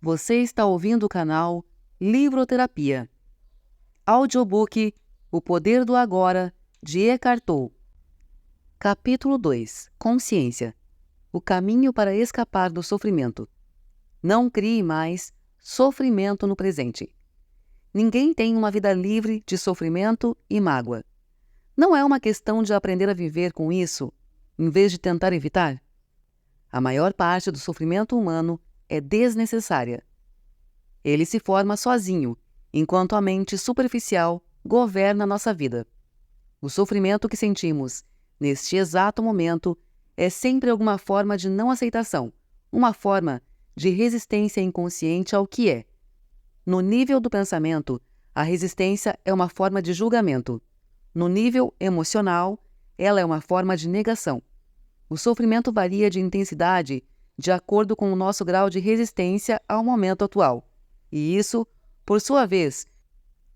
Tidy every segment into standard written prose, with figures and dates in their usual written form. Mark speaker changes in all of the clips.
Speaker 1: Você está ouvindo o canal Livroterapia. Audiobook O Poder do Agora, de Eckhart Tolle. Capítulo 2. Consciência. O caminho para escapar do sofrimento. Não crie mais sofrimento no presente. Ninguém tem uma vida livre de sofrimento e mágoa. Não é uma questão de aprender a viver com isso, em vez de tentar evitar? A maior parte do sofrimento humano é desnecessária. Ele se forma sozinho, enquanto a mente superficial governa nossa vida. O sofrimento que sentimos neste exato momento é sempre alguma forma de não aceitação, uma forma de resistência inconsciente ao que é. No nível do pensamento, a resistência é uma forma de julgamento. No nível emocional, ela é uma forma de negação. O sofrimento varia de intensidade de acordo com o nosso grau de resistência ao momento atual. E isso, por sua vez,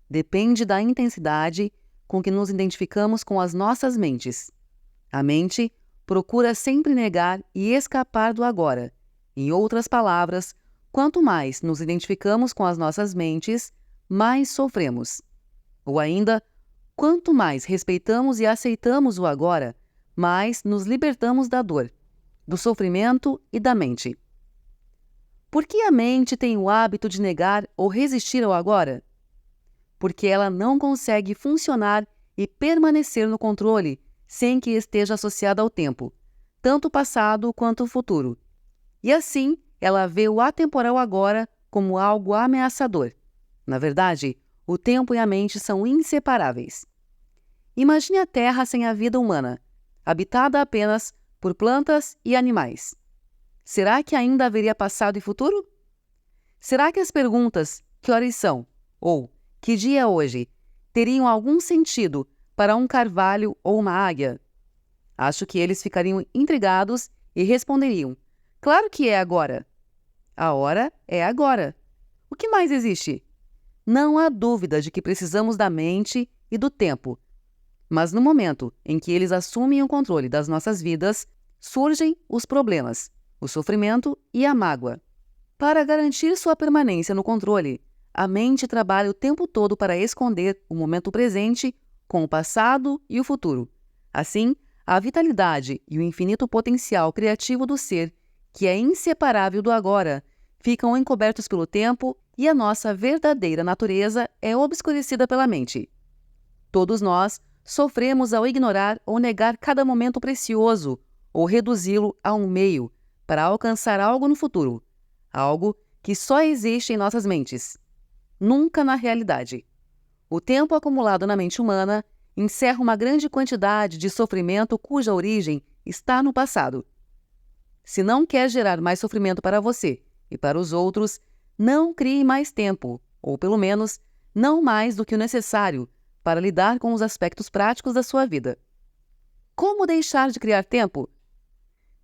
Speaker 1: depende da intensidade com que nos identificamos com as nossas mentes. A mente procura sempre negar e escapar do agora. Em outras palavras, quanto mais nos identificamos com as nossas mentes, mais sofremos. Ou ainda, quanto mais respeitamos e aceitamos o agora, mais nos libertamos da dor, do sofrimento e da mente. Por que a mente tem o hábito de negar ou resistir ao agora? Porque ela não consegue funcionar e permanecer no controle sem que esteja associada ao tempo, tanto o passado quanto o futuro. E assim, ela vê o atemporal agora como algo ameaçador. Na verdade, o tempo e a mente são inseparáveis. Imagine a Terra sem a vida humana, habitada apenas por plantas e animais. Será que ainda haveria passado e futuro? Será que as perguntas "que horas são?" ou "que dia é hoje?" teriam algum sentido para um carvalho ou uma águia? Acho que eles ficariam intrigados e responderiam: "Claro que é agora." A hora é agora. O que mais existe? Não há dúvida de que precisamos da mente e do tempo. Mas no momento em que eles assumem o controle das nossas vidas, surgem os problemas, o sofrimento e a mágoa. Para garantir sua permanência no controle, a mente trabalha o tempo todo para esconder o momento presente com o passado e o futuro. Assim, a vitalidade e o infinito potencial criativo do ser, que é inseparável do agora, ficam encobertos pelo tempo e a nossa verdadeira natureza é obscurecida pela mente. Todos nós sofremos ao ignorar ou negar cada momento precioso ou reduzi-lo a um meio para alcançar algo no futuro, algo que só existe em nossas mentes, nunca na realidade. O tempo acumulado na mente humana encerra uma grande quantidade de sofrimento cuja origem está no passado. Se não quer gerar mais sofrimento para você e para os outros, não crie mais tempo, ou pelo menos, não mais do que o necessário para lidar com os aspectos práticos da sua vida. Como deixar de criar tempo?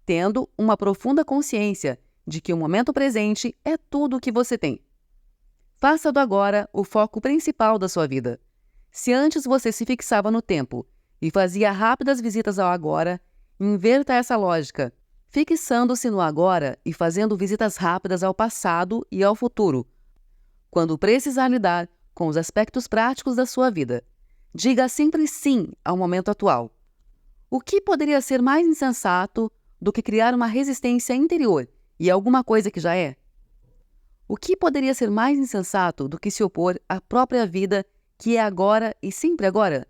Speaker 1: Tendo uma profunda consciência de que o momento presente é tudo o que você tem. Faça do agora o foco principal da sua vida. Se antes você se fixava no tempo e fazia rápidas visitas ao agora, inverta essa lógica, fixando-se no agora e fazendo visitas rápidas ao passado e ao futuro, quando precisar lidar com os aspectos práticos da sua vida. Diga sempre sim ao momento atual. O que poderia ser mais insensato do que criar uma resistência interior e alguma coisa que já é? O que poderia ser mais insensato do que se opor à própria vida, que é agora e sempre agora?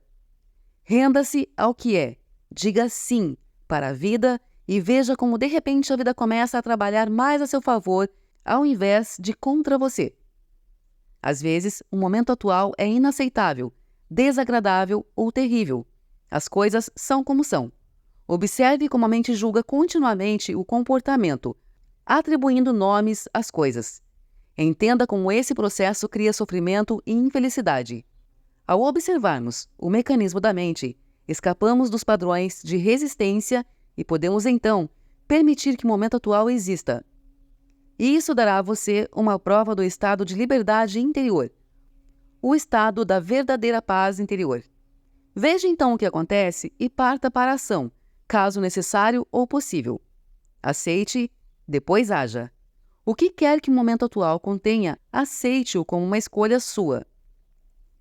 Speaker 1: Renda-se ao que é, diga sim para a vida e veja como de repente a vida começa a trabalhar mais a seu favor ao invés de contra você. Às vezes, o momento atual é inaceitável, desagradável ou terrível. As coisas são como são. Observe como a mente julga continuamente o comportamento, atribuindo nomes às coisas. Entenda como esse processo cria sofrimento e infelicidade. Ao observarmos o mecanismo da mente, escapamos dos padrões de resistência e podemos então permitir que o momento atual exista. E isso dará a você uma prova do estado de liberdade interior, o estado da verdadeira paz interior. Veja então o que acontece e parta para a ação, caso necessário ou possível. Aceite, depois haja. O que quer que o momento atual contenha, aceite-o como uma escolha sua.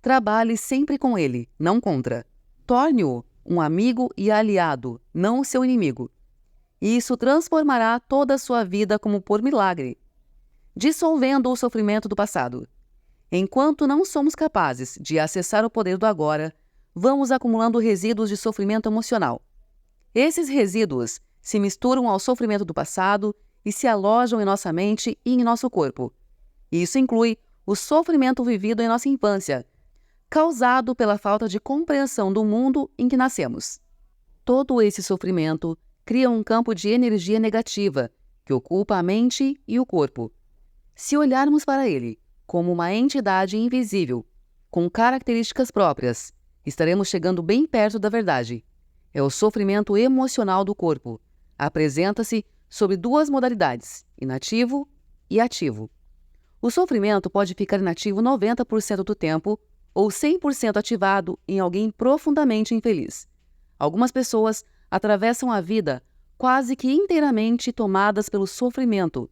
Speaker 1: Trabalhe sempre com ele, não contra. Torne-o um amigo e aliado, não o seu inimigo. Isso transformará toda a sua vida como por milagre, dissolvendo o sofrimento do passado. Enquanto não somos capazes de acessar o poder do agora, vamos acumulando resíduos de sofrimento emocional. Esses resíduos se misturam ao sofrimento do passado e se alojam em nossa mente e em nosso corpo. Isso inclui o sofrimento vivido em nossa infância, causado pela falta de compreensão do mundo em que nascemos. Todo esse sofrimento cria um campo de energia negativa que ocupa a mente e o corpo. Se olharmos para ele como uma entidade invisível, com características próprias, estaremos chegando bem perto da verdade. É o sofrimento emocional do corpo. Apresenta-se sob duas modalidades, inativo e ativo. O sofrimento pode ficar inativo 90% do tempo ou 100% ativado em alguém profundamente infeliz. Algumas pessoas atravessam a vida quase que inteiramente tomadas pelo sofrimento,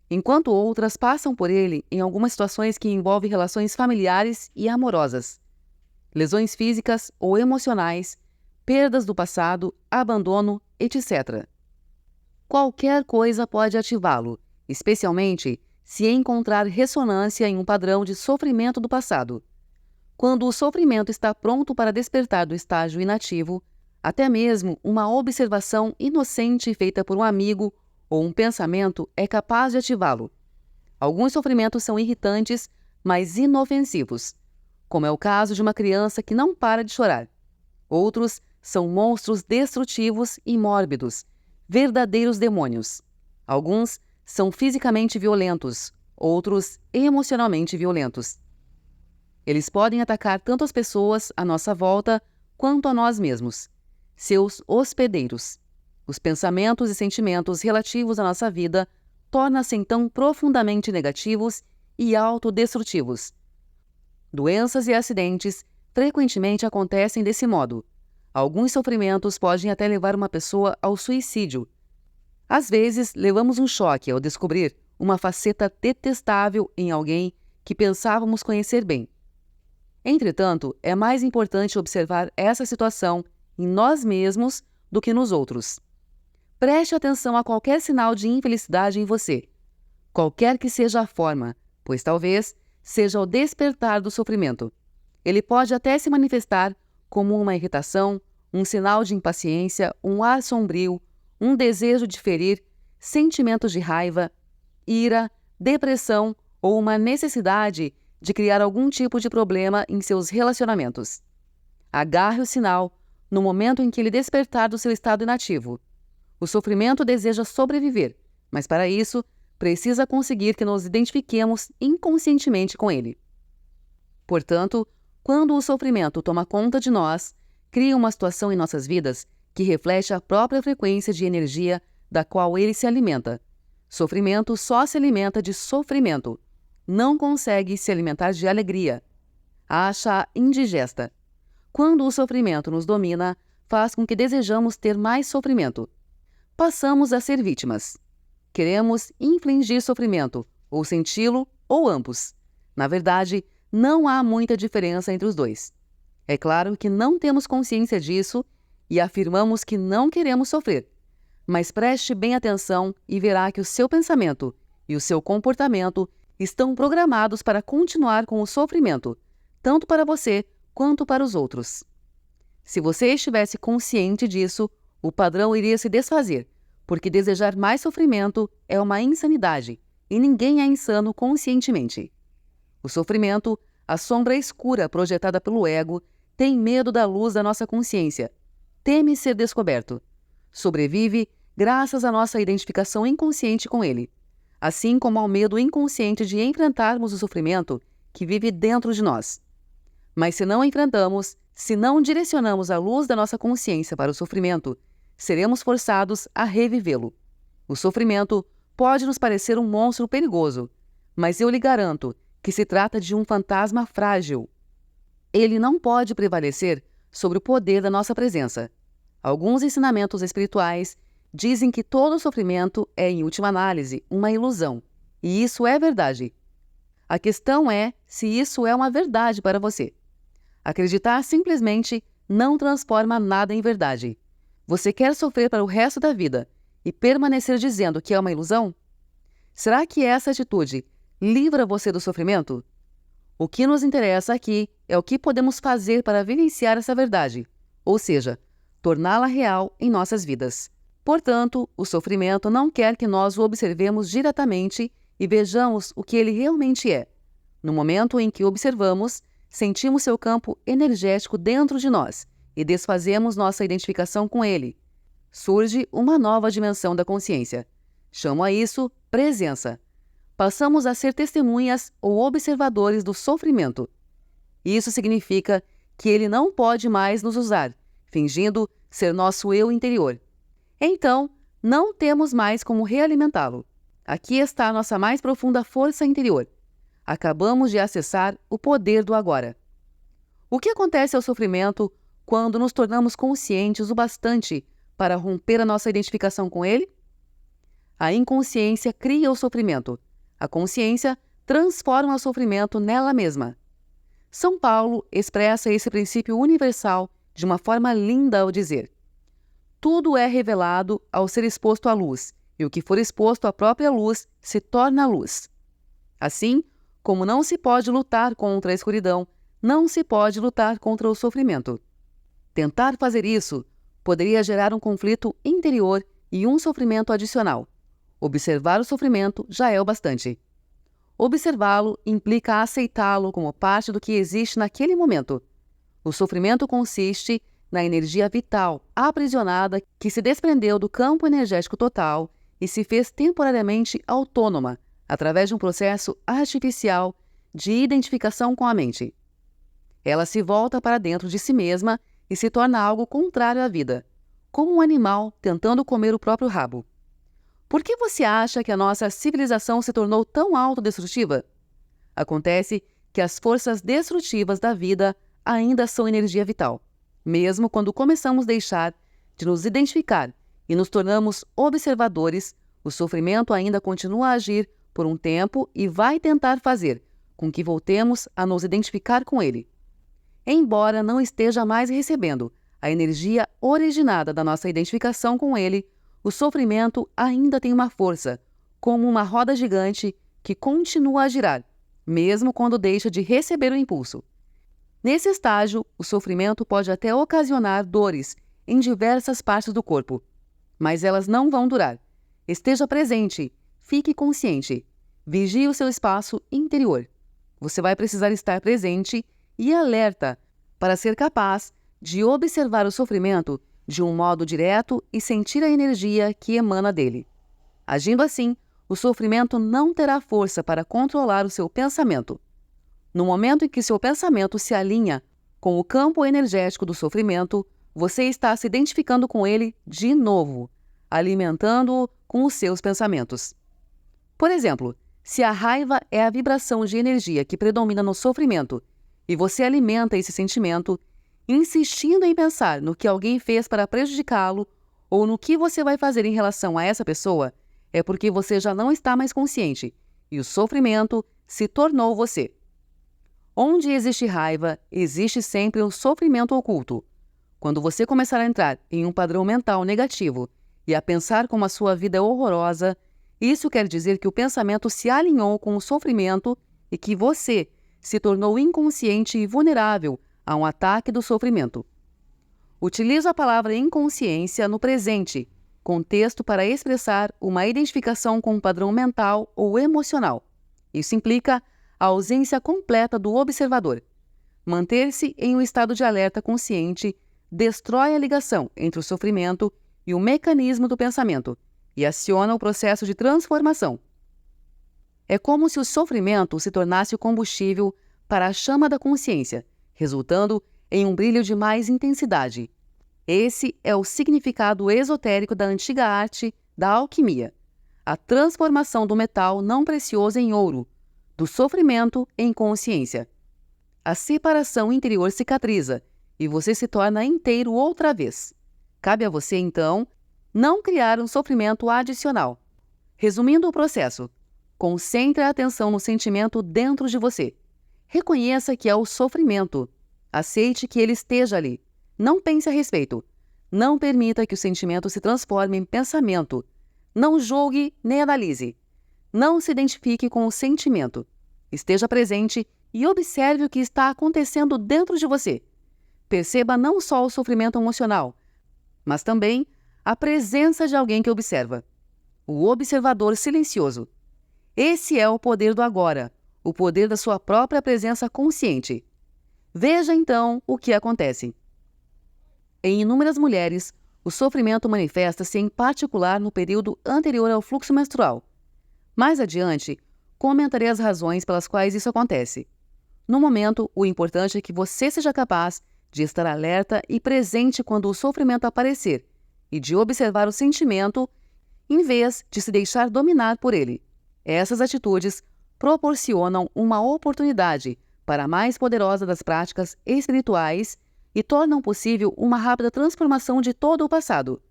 Speaker 1: enquanto outras passam por ele em algumas situações que envolvem relações familiares e amorosas, lesões físicas ou emocionais, perdas do passado, abandono, etc. Qualquer coisa pode ativá-lo, especialmente se encontrar ressonância em um padrão de sofrimento do passado. Quando o sofrimento está pronto para despertar do estágio inativo, até mesmo uma observação inocente feita por um amigo ou um pensamento é capaz de ativá-lo. Alguns sofrimentos são irritantes, mas inofensivos, como é o caso de uma criança que não para de chorar. Outros são monstros destrutivos e mórbidos, verdadeiros demônios. Alguns são fisicamente violentos, outros emocionalmente violentos. Eles podem atacar tanto as pessoas à nossa volta quanto a nós mesmos, seus hospedeiros. Os pensamentos e sentimentos relativos à nossa vida tornam-se então profundamente negativos e autodestrutivos. Doenças e acidentes frequentemente acontecem desse modo. Alguns sofrimentos podem até levar uma pessoa ao suicídio. Às vezes, levamos um choque ao descobrir uma faceta detestável em alguém que pensávamos conhecer bem. Entretanto, é mais importante observar essa situação em nós mesmos do que nos outros. Preste atenção a qualquer sinal de infelicidade em você, qualquer que seja a forma, pois talvez seja o despertar do sofrimento. Ele pode até se manifestar como uma irritação, um sinal de impaciência, um ar sombrio, um desejo de ferir, sentimentos de raiva, ira, depressão ou uma necessidade de criar algum tipo de problema em seus relacionamentos. Agarre o sinal no momento em que ele despertar do seu estado inativo. O sofrimento deseja sobreviver, mas para isso precisa conseguir que nos identifiquemos inconscientemente com ele. Portanto, quando o sofrimento toma conta de nós, cria uma situação em nossas vidas que reflete a própria frequência de energia da qual ele se alimenta. Sofrimento só se alimenta de sofrimento. Não consegue se alimentar de alegria. Acha indigesta. Quando o sofrimento nos domina, faz com que desejamos ter mais sofrimento. Passamos a ser vítimas. Queremos infligir sofrimento, ou senti-lo, ou ambos. Na verdade, não há muita diferença entre os dois. É claro que não temos consciência disso e afirmamos que não queremos sofrer. Mas preste bem atenção e verá que o seu pensamento e o seu comportamento estão programados para continuar com o sofrimento, tanto para você quanto para os outros. Se você estivesse consciente disso, o padrão iria se desfazer, porque desejar mais sofrimento é uma insanidade, e ninguém é insano conscientemente. O sofrimento, a sombra escura projetada pelo ego, tem medo da luz da nossa consciência, teme ser descoberto. Sobrevive graças à nossa identificação inconsciente com ele, assim como ao medo inconsciente de enfrentarmos o sofrimento que vive dentro de nós. Mas se não enfrentamos, se não direcionamos a luz da nossa consciência para o sofrimento, seremos forçados a revivê-lo. O sofrimento pode nos parecer um monstro perigoso, mas eu lhe garanto que se trata de um fantasma frágil. Ele não pode prevalecer sobre o poder da nossa presença. Alguns ensinamentos espirituais dizem que todo sofrimento é, em última análise, uma ilusão, e isso é verdade. A questão é se isso é uma verdade para você. Acreditar simplesmente não transforma nada em verdade. Você quer sofrer para o resto da vida e permanecer dizendo que é uma ilusão? Será que essa atitude livra você do sofrimento? O que nos interessa aqui é o que podemos fazer para vivenciar essa verdade, ou seja, torná-la real em nossas vidas. Portanto, o sofrimento não quer que nós o observemos diretamente e vejamos o que ele realmente é. No momento em que o observamos, sentimos seu campo energético dentro de nós e desfazemos nossa identificação com ele. Surge uma nova dimensão da consciência. Chamo a isso presença. Passamos a ser testemunhas ou observadores do sofrimento. Isso significa que ele não pode mais nos usar, fingindo ser nosso eu interior. Então, não temos mais como realimentá-lo. Aqui está a nossa mais profunda força interior. Acabamos de acessar o poder do agora. O que acontece ao sofrimento quando nos tornamos conscientes o bastante para romper a nossa identificação com ele? A inconsciência cria o sofrimento. A consciência transforma o sofrimento nela mesma. São Paulo expressa esse princípio universal de uma forma linda ao dizer: tudo é revelado ao ser exposto à luz, e o que for exposto à própria luz se torna luz. Assim, como não se pode lutar contra a escuridão, não se pode lutar contra o sofrimento. Tentar fazer isso poderia gerar um conflito interior e um sofrimento adicional. Observar o sofrimento já é o bastante. Observá-lo implica aceitá-lo como parte do que existe naquele momento. O sofrimento consiste na energia vital aprisionada que se desprendeu do campo energético total e se fez temporariamente autônoma através de um processo artificial de identificação com a mente. Ela se volta para dentro de si mesma e se torna algo contrário à vida, como um animal tentando comer o próprio rabo. Por que você acha que a nossa civilização se tornou tão autodestrutiva? Acontece que as forças destrutivas da vida ainda são energia vital. Mesmo quando começamos a deixar de nos identificar e nos tornamos observadores, o sofrimento ainda continua a agir por um tempo e vai tentar fazer com que voltemos a nos identificar com ele. Embora não esteja mais recebendo a energia originada da nossa identificação com ele, o sofrimento ainda tem uma força, como uma roda gigante que continua a girar, mesmo quando deixa de receber o impulso. Nesse estágio, o sofrimento pode até ocasionar dores em diversas partes do corpo, mas elas não vão durar. Esteja presente, fique consciente, vigie o seu espaço interior. Você vai precisar estar presente e alerta para ser capaz de observar o sofrimento de um modo direto e sentir a energia que emana dele. Agindo assim, o sofrimento não terá força para controlar o seu pensamento. No momento em que seu pensamento se alinha com o campo energético do sofrimento, você está se identificando com ele de novo, alimentando-o com os seus pensamentos. Por exemplo, se a raiva é a vibração de energia que predomina no sofrimento e você alimenta esse sentimento, insistindo em pensar no que alguém fez para prejudicá-lo ou no que você vai fazer em relação a essa pessoa, é porque você já não está mais consciente e o sofrimento se tornou você. Onde existe raiva, existe sempre um sofrimento oculto. Quando você começar a entrar em um padrão mental negativo e a pensar como a sua vida é horrorosa, isso quer dizer que o pensamento se alinhou com o sofrimento e que você se tornou inconsciente e vulnerável a um ataque do sofrimento. Utilizo a palavra inconsciência no presente, contexto para expressar uma identificação com um padrão mental ou emocional. Isso implica a ausência completa do observador. Manter-se em um estado de alerta consciente destrói a ligação entre o sofrimento e o mecanismo do pensamento e aciona o processo de transformação. É como se o sofrimento se tornasse o combustível para a chama da consciência, resultando em um brilho de mais intensidade. Esse é o significado esotérico da antiga arte da alquimia, a transformação do metal não precioso em ouro, do sofrimento em consciência. A separação interior cicatriza e você se torna inteiro outra vez. Cabe a você, então, não criar um sofrimento adicional. Resumindo o processo, Concentre a atenção no sentimento dentro de você. Reconheça que é o sofrimento. Aceite que ele esteja ali. Não pense a respeito. Não permita que o sentimento se transforme em pensamento. Não julgue nem analise. Não se identifique com o sentimento. Esteja presente e observe o que está acontecendo dentro de você. Perceba não só o sofrimento emocional, mas também a presença de alguém que observa. O observador silencioso. Esse é o poder do agora, o poder da sua própria presença consciente. Veja então o que acontece. Em inúmeras mulheres, o sofrimento manifesta-se em particular no período anterior ao fluxo menstrual. Mais adiante, comentarei as razões pelas quais isso acontece. No momento, o importante é que você seja capaz de estar alerta e presente quando o sofrimento aparecer e de observar o sentimento em vez de se deixar dominar por ele. Essas atitudes proporcionam uma oportunidade para a mais poderosa das práticas espirituais e tornam possível uma rápida transformação de todo o passado.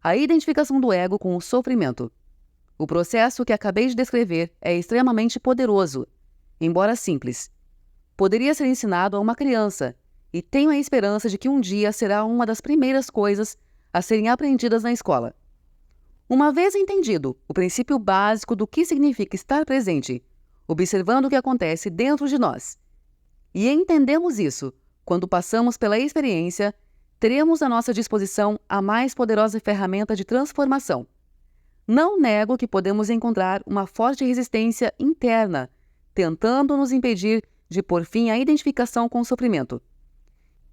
Speaker 1: A identificação do ego com o sofrimento. O processo que acabei de descrever é extremamente poderoso, embora simples. Poderia ser ensinado a uma criança, e tenho a esperança de que um dia será uma das primeiras coisas a serem aprendidas na escola. Uma vez entendido o princípio básico do que significa estar presente, observando o que acontece dentro de nós, e entendemos isso quando passamos pela experiência, teremos à nossa disposição a mais poderosa ferramenta de transformação. Não nego que podemos encontrar uma forte resistência interna, tentando nos impedir de pôr fim à identificação com o sofrimento.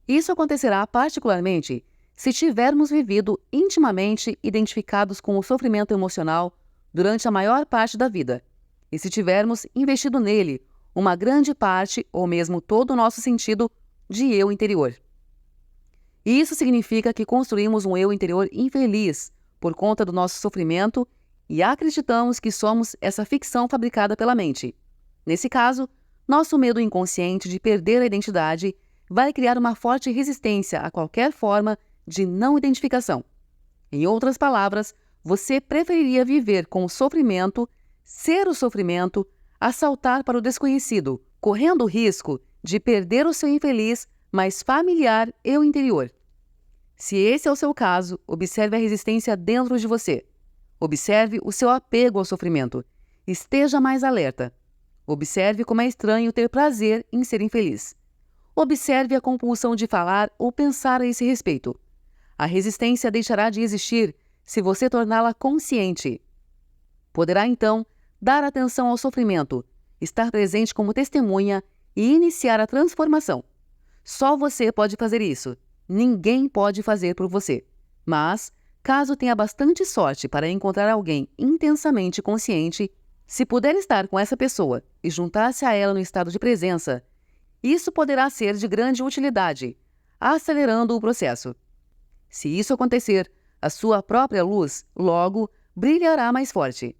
Speaker 1: Isso acontecerá particularmente se tivermos vivido intimamente identificados com o sofrimento emocional durante a maior parte da vida, e se tivermos investido nele uma grande parte ou mesmo todo o nosso sentido de eu interior. Isso significa que construímos um eu interior infeliz por conta do nosso sofrimento e acreditamos que somos essa ficção fabricada pela mente. Nesse caso, nosso medo inconsciente de perder a identidade vai criar uma forte resistência a qualquer forma de não identificação. Em outras palavras, você preferiria viver com o sofrimento, ser o sofrimento, a saltar para o desconhecido, correndo o risco de perder o seu infeliz, mas familiar eu interior. Se esse é o seu caso, observe a resistência dentro de você. Observe o seu apego ao sofrimento. Esteja mais alerta. Observe como é estranho ter prazer em ser infeliz. Observe a compulsão de falar ou pensar a esse respeito. A resistência deixará de existir se você torná-la consciente. Poderá, então, dar atenção ao sofrimento, estar presente como testemunha e iniciar a transformação. Só você pode fazer isso. Ninguém pode fazer por você. Mas, caso tenha bastante sorte para encontrar alguém intensamente consciente, se puder estar com essa pessoa e juntar-se a ela no estado de presença, isso poderá ser de grande utilidade, acelerando o processo. Se isso acontecer, a sua própria luz, logo, brilhará mais forte.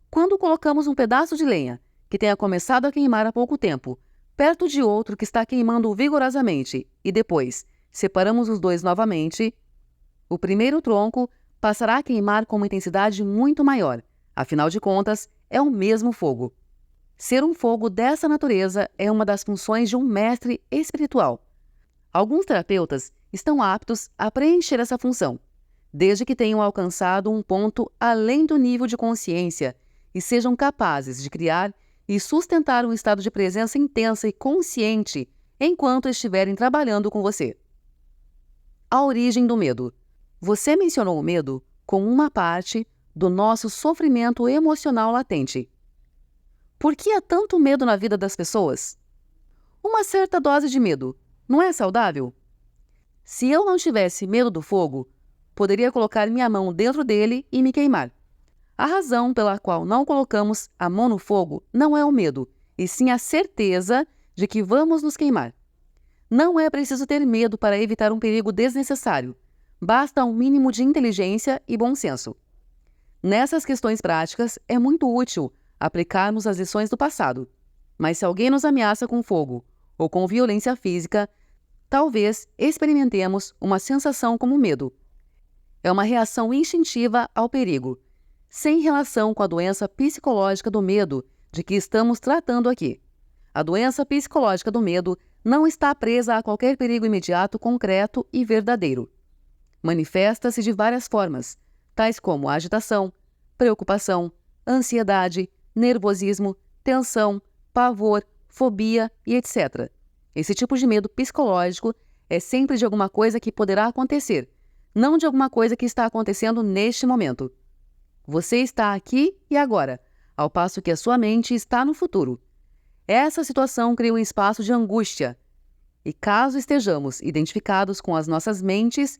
Speaker 1: Quando colocamos um pedaço de lenha, que tenha começado a queimar há pouco tempo, perto de outro que está queimando vigorosamente, e depois separamos os dois novamente, o primeiro tronco passará a queimar com uma intensidade muito maior. Afinal de contas, é o mesmo fogo. Ser um fogo dessa natureza é uma das funções de um mestre espiritual. Alguns terapeutas estão aptos a preencher essa função, desde que tenham alcançado um ponto além do nível de consciência e sejam capazes de criar e sustentar um estado de presença intensa e consciente enquanto estiverem trabalhando com você. A origem do medo. Você mencionou o medo como uma parte do nosso sofrimento emocional latente. Por que há tanto medo na vida das pessoas? Uma certa dose de medo não é saudável? Se eu não tivesse medo do fogo, poderia colocar minha mão dentro dele e me queimar. A razão pela qual não colocamos a mão no fogo não é o medo, e sim a certeza de que vamos nos queimar. Não é preciso ter medo para evitar um perigo desnecessário. Basta um mínimo de inteligência e bom senso. Nessas questões práticas, é muito útil aplicarmos as lições do passado. Mas se alguém nos ameaça com fogo ou com violência física, talvez experimentemos uma sensação como medo. É uma reação instintiva ao perigo. sem relação com a doença psicológica do medo de que estamos tratando aqui. A doença psicológica do medo não está presa a qualquer perigo imediato, concreto e verdadeiro. Manifesta-se de várias formas, tais como agitação, preocupação, ansiedade, nervosismo, tensão, pavor, fobia e etc. Esse tipo de medo psicológico é sempre de alguma coisa que poderá acontecer, não de alguma coisa que está acontecendo neste momento. Você está aqui e agora, ao passo que a sua mente está no futuro. Essa situação cria um espaço de angústia. E caso estejamos identificados com as nossas mentes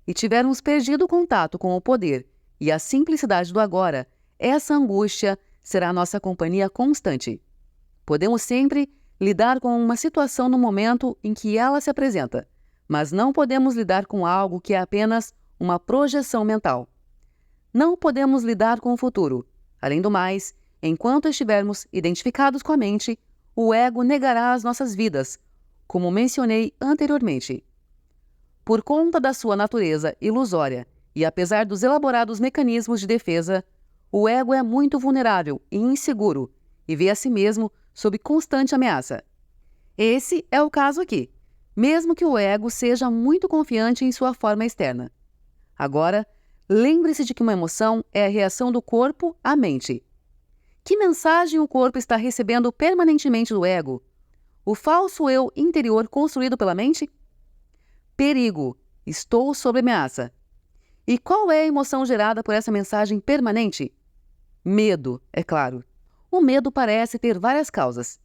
Speaker 1: e tivermos perdido o contato com o poder e a simplicidade do agora, essa angústia será nossa companhia constante. Podemos sempre lidar com uma situação no momento em que ela se apresenta, mas não podemos lidar com algo que é apenas uma projeção mental. Não podemos lidar com o futuro. Além do mais, enquanto estivermos identificados com a mente, o ego negará as nossas vidas, como mencionei anteriormente. Por conta da sua natureza ilusória e apesar dos elaborados mecanismos de defesa, o ego é muito vulnerável e inseguro e vê a si mesmo sob constante ameaça. Esse é o caso aqui, mesmo que o ego seja muito confiante em sua forma externa. Agora, lembre-se de que uma emoção é a reação do corpo à mente. Que mensagem o corpo está recebendo permanentemente do ego? O falso eu interior construído pela mente? Perigo, estou sob ameaça. E qual é a emoção gerada por essa mensagem permanente? Medo, é claro. O medo parece ter várias causas.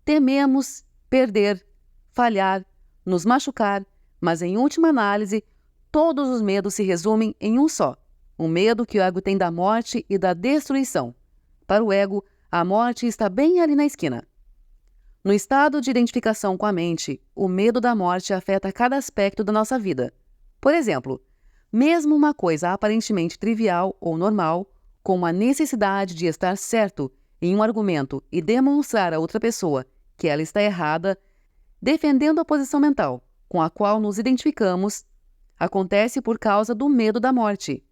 Speaker 1: Tememos perder, falhar, nos machucar, mas em última análise, todos os medos se resumem em um só: o medo que o ego tem da morte e da destruição. Para o ego, a morte está bem ali na esquina. No estado de identificação com a mente, o medo da morte afeta cada aspecto da nossa vida. Por exemplo, mesmo uma coisa aparentemente trivial ou normal, como a necessidade de estar certo em um argumento e demonstrar a outra pessoa que ela está errada, defendendo a posição mental com a qual nos identificamos, acontece por causa do medo da morte.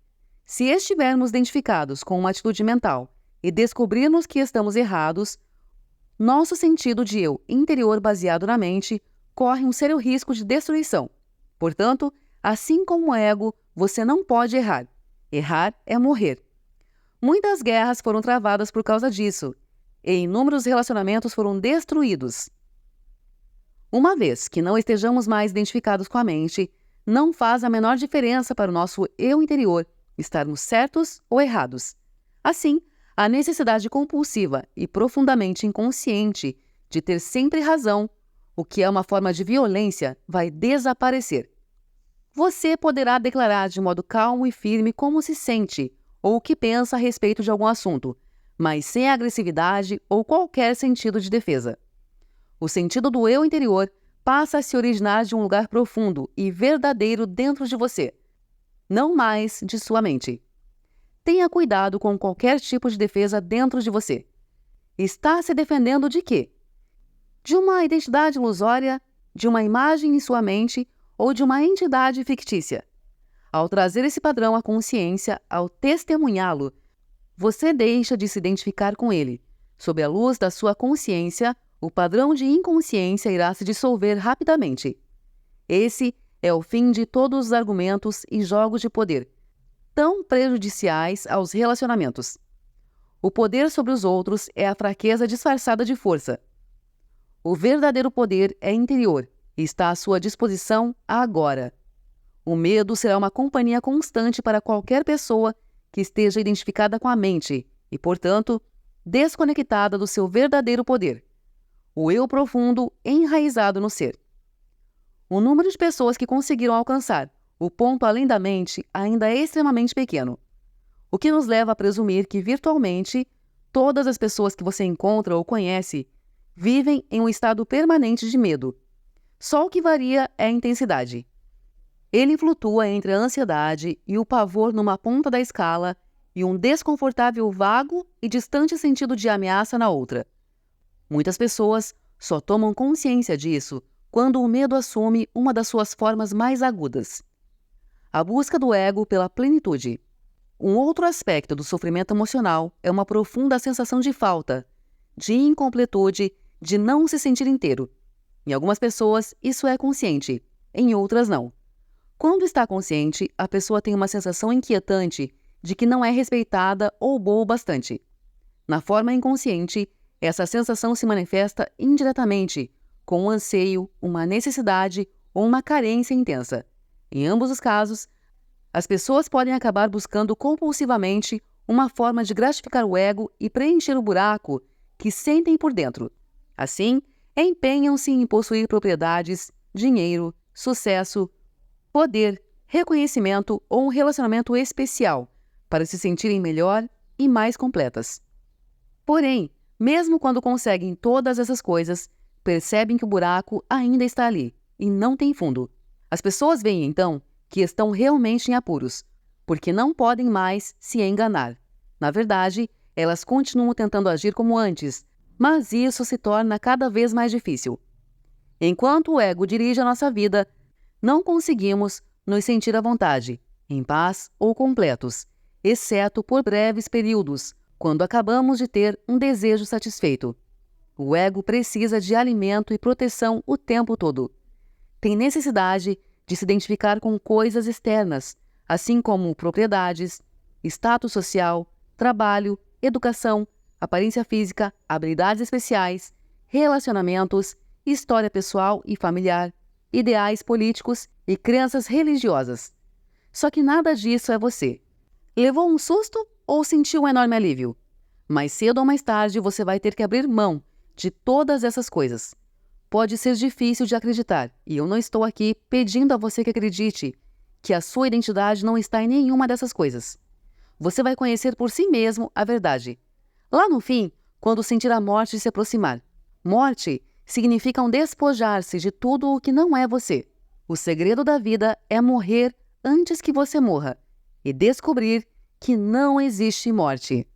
Speaker 1: Se estivermos identificados com uma atitude mental e descobrirmos que estamos errados, nosso sentido de eu interior baseado na mente corre um sério risco de destruição. Portanto, assim como o ego, você não pode errar. Errar é morrer. Muitas guerras foram travadas por causa disso, e inúmeros relacionamentos foram destruídos. Uma vez que não estejamos mais identificados com a mente, não faz a menor diferença para o nosso eu interior estarmos certos ou errados. Assim, a necessidade compulsiva e profundamente inconsciente de ter sempre razão, o que é uma forma de violência, vai desaparecer. Você poderá declarar de modo calmo e firme como se sente ou o que pensa a respeito de algum assunto, mas sem agressividade ou qualquer sentido de defesa. O sentido do eu interior passa a se originar de um lugar profundo e verdadeiro dentro de você, não mais de sua mente. Tenha cuidado com qualquer tipo de defesa dentro de você. Está se defendendo de quê? De uma identidade ilusória, de uma imagem em sua mente ou de uma entidade fictícia? Ao trazer esse padrão à consciência, ao testemunhá-lo, você deixa de se identificar com ele. Sob a luz da sua consciência, o padrão de inconsciência irá se dissolver rapidamente. Esse é o fim de todos os argumentos e jogos de poder, tão prejudiciais aos relacionamentos. O poder sobre os outros é a fraqueza disfarçada de força. O verdadeiro poder é interior e está à sua disposição agora. O medo será uma companhia constante para qualquer pessoa que esteja identificada com a mente e, portanto, desconectada do seu verdadeiro poder, o eu profundo enraizado no ser. O número de pessoas que conseguiram alcançar o ponto além da mente ainda é extremamente pequeno, o que nos leva a presumir que, virtualmente, todas as pessoas que você encontra ou conhece vivem em um estado permanente de medo. Só o que varia é a intensidade. Ele flutua entre a ansiedade e o pavor numa ponta da escala e um desconfortável vago e distante sentido de ameaça na outra. Muitas pessoas só tomam consciência disso quando o medo assume uma das suas formas mais agudas. A busca do ego pela plenitude. Um outro aspecto do sofrimento emocional é uma profunda sensação de falta, de incompletude, de não se sentir inteiro. Em algumas pessoas, isso é consciente, em outras não. Quando está consciente, a pessoa tem uma sensação inquietante de que não é respeitada ou boa o bastante. Na forma inconsciente, essa sensação se manifesta indiretamente, com um anseio, uma necessidade ou uma carência intensa. Em ambos os casos, as pessoas podem acabar buscando compulsivamente uma forma de gratificar o ego e preencher o buraco que sentem por dentro. Assim, empenham-se em possuir propriedades, dinheiro, sucesso, poder, reconhecimento ou um relacionamento especial para se sentirem melhor e mais completas. Porém, mesmo quando conseguem todas essas coisas, percebem que o buraco ainda está ali e não tem fundo. As pessoas veem, então, que estão realmente em apuros, porque não podem mais se enganar. Na verdade, elas continuam tentando agir como antes, mas isso se torna cada vez mais difícil. Enquanto o ego dirige a nossa vida, não conseguimos nos sentir à vontade, em paz ou completos, exceto por breves períodos, quando acabamos de ter um desejo satisfeito. O ego precisa de alimento e proteção o tempo todo. Tem necessidade de se identificar com coisas externas, assim como propriedades, status social, trabalho, educação, aparência física, habilidades especiais, relacionamentos, história pessoal e familiar, ideais políticos e crenças religiosas. Só que nada disso é você. Levou um susto ou sentiu um enorme alívio? Mais cedo ou mais tarde você vai ter que abrir mão de todas essas coisas. Pode ser difícil de acreditar, e eu não estou aqui pedindo a você que acredite que a sua identidade não está em nenhuma dessas coisas. Você vai conhecer por si mesmo a verdade. Lá no fim, quando sentir a morte se aproximar. Morte significa um despojar-se de tudo o que não é você. O segredo da vida é morrer antes que você morra e descobrir que não existe morte.